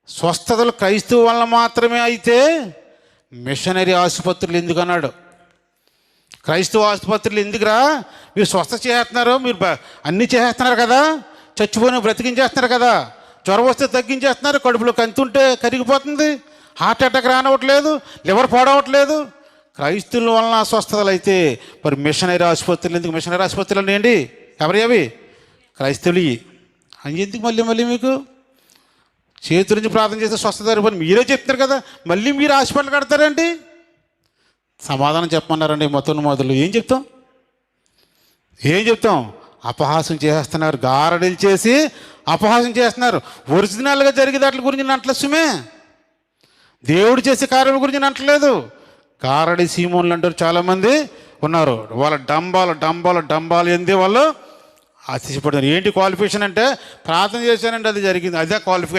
స్వస్థతలు క్రైస్తవ వలన మాత్రమే అయితే మిషనరీ ఆసుపత్రులు ఎందుకు అన్నాడు. క్రైస్తవ ఆసుపత్రులు ఎందుకురా, మీరు స్వస్థ చేస్తున్నారు, మీరు అన్నీ చేస్తున్నారు కదా, చచ్చిపోయిన బ్రతికించేస్తున్నారు కదా, జ్వరం వస్తే తగ్గించేస్తున్నారు, కడుపులో కంతుంటే కరిగిపోతుంది, హార్ట్ అటాక్ రానివ్వట్లేదు, లివర్ పాడవట్లేదు. క్రైస్తవుల వలన స్వస్థతలు అయితే మరి మిషనరీ ఆసుపత్రులు ఎందుకు? మిషనరీ ఆసుపత్రులు అంటే ఏంటి? ఎవరి అవి? క్రైస్తవులు. అని ఎందుకు మళ్ళీ మళ్ళీ మీకు చేతుల నుంచి ప్రార్థన చేస్తే స్వస్థత పని మీరే చెప్తారు కదా, మళ్ళీ మీరు హాస్పిటల్ కడతారండి? సమాధానం చెప్పమన్నారండి మొదలు. ఏం చెప్తాం? అపహాసం చేస్తున్నారు, గారడీలు చేసి అపహాసం చేస్తున్నారు. ఒరిజినల్గా జరిగే దాట్ల గురించి అంటలేసుమే, దేవుడు చేసే కార్యాల గురించి అంటలేదు. గారడి సీమోన్లు అంటారు చాలామంది ఉన్నారు. వాళ్ళ డంబాలు ఎందే వాళ్ళు అతిశపడుతున్నారు. ఏంటి క్వాలిఫికేషన్ అంటే ప్రార్థన చేశానంటే అది జరిగింది, అదే క్వాలిఫికేషన్.